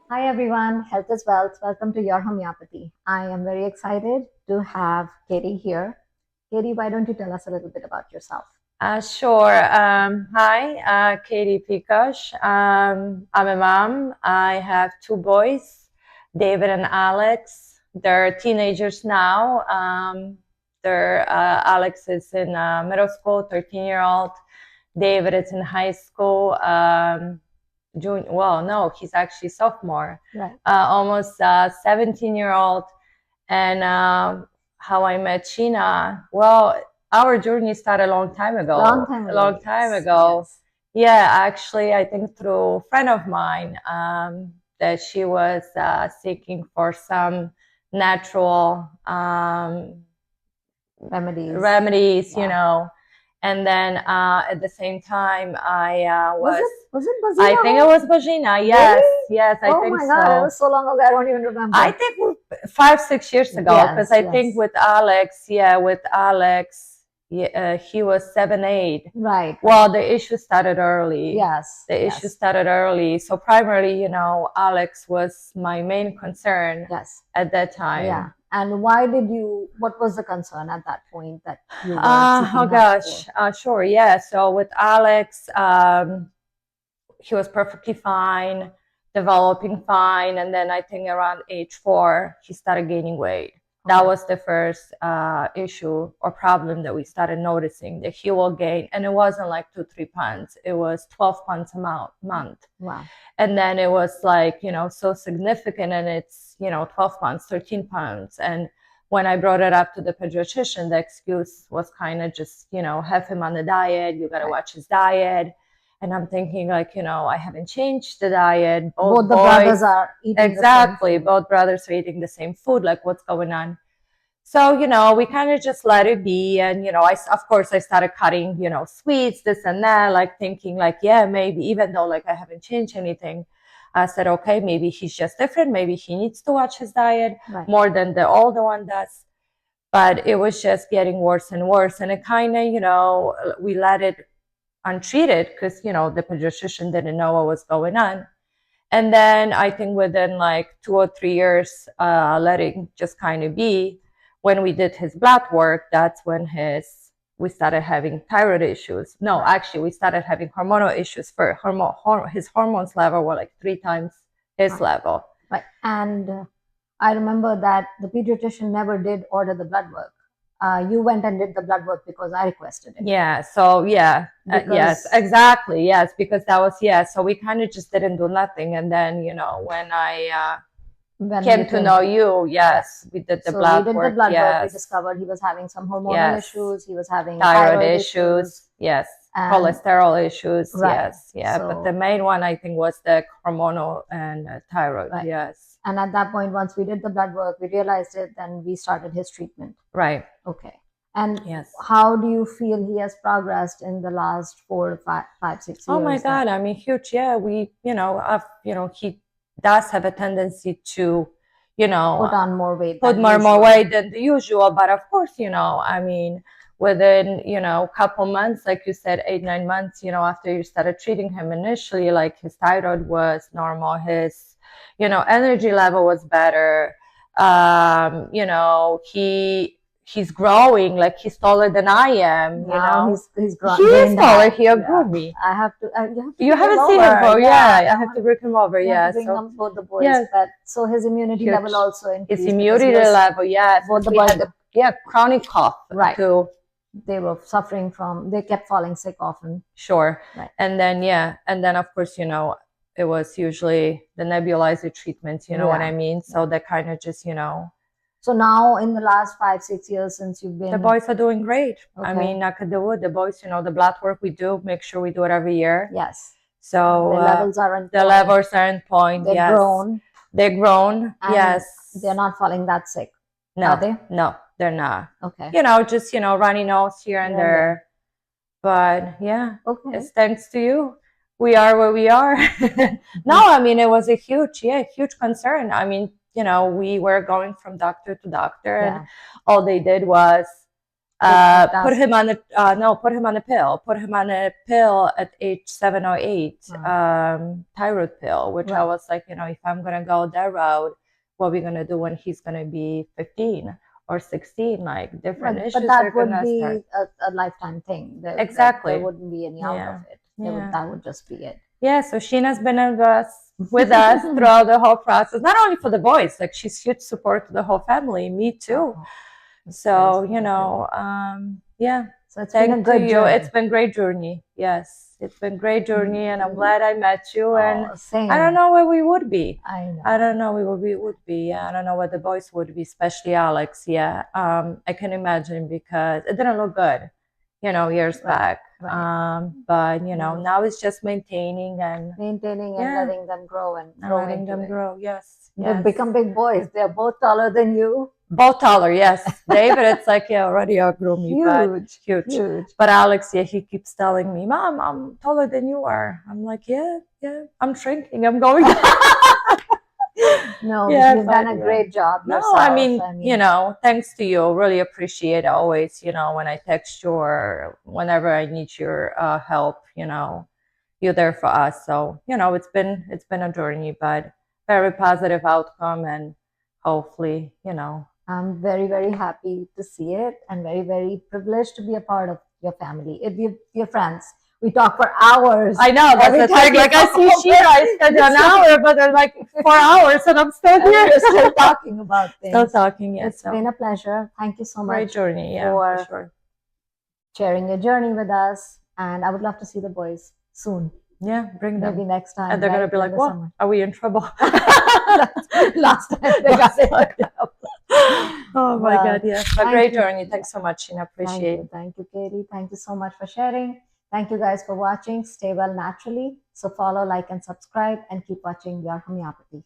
Hi everyone, health is wealth. Welcome to your homeopathy. I am very excited to have Katie here. Katie, why don't you tell us a little bit about yourself? Sure. Hi, Katie Pikosh. I'm a mom. I have two boys, David and Alex. They're teenagers now. Alex is in middle school, 13-year-old. David is in high school. Well, no, he's actually sophomore. Right. Almost 17-year-old. And how I met Sheena. Well, our journey started a long time Long ago. time A ago, long time yes. ago. Yes. Yeah, actually, I think through a friend of mine that she was seeking for some natural Remedies. remedies, Yeah. And then at the same time, Was was, it was it I Bazina think it home? was Bajina. Yes, Really? yes, I Oh think my God, it so. was so long ago. I don't even I remember. think 5, 6 years ago, because Yes, I think yes. with Alex, yeah, he was 7, 8. Right. Well, the issue started early. Yes. The issue Yes. started early. So primarily, Alex was my main concern Yes. at that time. Yeah. And what was the concern at that point that you were Oh seeking help for? gosh, sure, yeah. So with Alex, he was perfectly fine, developing fine, and then I think around age 4, he started gaining weight. That was the first issue or problem that we started noticing, that he will gain, and it wasn't like 2, 3 pounds. It was 12 pounds a month. Wow. And then it was like, so significant, and it's 12 pounds, 13 pounds. And when I brought it up to the pediatrician, the excuse was kind of just, have him on the diet. You got to watch his diet. And I'm thinking, like, I haven't changed the diet. Both the brothers are eating exactly, the same food. both brothers are eating the same food. Like, what's going on? So, we kind of just let it be. And, of course, I started cutting, sweets, this and that, like thinking, like, yeah, maybe, even though, like, I haven't changed anything, I said, okay, maybe he's just different. Maybe he needs to watch his diet more than the older one does. But it was just getting worse and worse. And it kind of, we let it untreated because, the pediatrician didn't know what was going on. And then I think within like 2 or 3 years, letting just kind of be, when we did his blood work, that's when we started having thyroid issues. No, actually, we started having hormonal issues. His hormones level were like 3 times his level. Right. And I remember that the pediatrician never did order the blood work. You went and did the blood work because I requested it. Yeah. So yeah. Yes, exactly. Yes, because that was, yeah. So we kind of just didn't do nothing. And then, when I came to know you, yes, we did the blood we did work. the blood work. We Yes. discovered he was having some hormonal Yes. issues. He was having Thyroid thyroid issues. Yes. and- Cholesterol issues. Right. Yes. Yeah. So- But the main one, I think, was the hormonal and thyroid. Right. Yes. And at that point, once we did the blood work, we realized it, then we started his treatment. Right. Okay. And Yes. how do you feel he has progressed in the last 4 to 5, 6 years? Oh my God. I mean, huge. Yeah. He does have a tendency to, put on more weight. put more weight than the usual. But of course, I mean, within, a couple months, like you said, 8, 9 months, after you started treating him initially, like his thyroid was normal, his, energy level was better. He's growing, like he's taller than I am, He's grown. He is taller. He outgrew me. I have to. You haven't seen him before, yeah. I have to bring him over, yeah. Bring So them both the boys, yeah. but so his immunity Huge. level also increased. His immunity level, yes. Both the We boys, had chronic cough, right? Too. They were suffering from. They kept falling sick often. Sure. Right. And then of course, it was usually the nebulizer treatments. You know what I mean? So that kind of just, So now, in the last 5, 6 years since you've been, the boys are doing great. Okay. I mean, knock on the wood. The boys, the blood work we do, make sure we do it every year. Yes. So the levels are on. The levels are in point. They're yes. grown. They're grown. And yes. They're not falling that sick. No. Are they? No, they're not. Okay. Just runny nose here and there. But yeah. Okay. It's thanks to you. We are where we are. No, I mean, it was a huge concern. I mean, we were going from doctor to doctor, and all they did was Put him on the no, put him on a pill. Put him on a pill at age 7 or 8, thyroid pill, which I Right. was like, if I'm gonna go that route, what are we gonna do when he's gonna be 15 or 16? Like different But issues are that would gonna start. be a lifetime thing. There Exactly. wouldn't be any out of Yeah. it. Yeah. That would just be it. Yeah, so Sheena's been with us throughout the whole process, not only for the boys, like she's huge support to the whole family, me too. Oh, that's So, very sweet of you. yeah, So it's been a thank to good you. It's journey. been great journey. Yes, it's been great journey, and I'm glad I met you. And Oh, I same. don't know where we would be. I know. I don't know where we would be. I don't know where the boys would be, especially Alex. Yeah, I can imagine because it didn't look good, years back. Right. But now it's just maintaining and Maintaining and yeah, letting them grow and and grow letting into them it. grow. Yes, They've yes. become big boys. They're both taller than you. Both taller, yes. David, it's like he already outgrew me, but Huge. huge. But Alex, yeah, he keeps telling me, "Mom, I'm taller than you are." I'm like, yeah, I'm shrinking. I'm going. No, Yeah, you've done a great job No, yourself. I mean, thanks to you. Really appreciate it always, when I text you or whenever I need your help, you're there for us. So, it's been a journey, but very positive outcome and hopefully, I'm very, very happy to see it and very, very privileged to be a part of your family. If your friends, we talk for hours. I know, that's the thing. Like I see Sheena, I spent an hour, but they're like 4 hours and I'm still here. We're still talking about things. Still talking, yes. It's been a pleasure. Thank you so much. Great journey, yeah, for sure. Sharing your journey with us. And I would love to see the boys soon. Yeah, bring them. Maybe next time. And they're going to be like, what? Summer. Are we in trouble? Last time they got in trouble. Oh my God, yes. A great journey. Thanks so much, Sheena. Appreciate it. Thank you, Katie. Thank you so much for sharing. Thank you guys for watching. Stay well naturally. So follow, like, and subscribe and keep watching Your Homeopathy.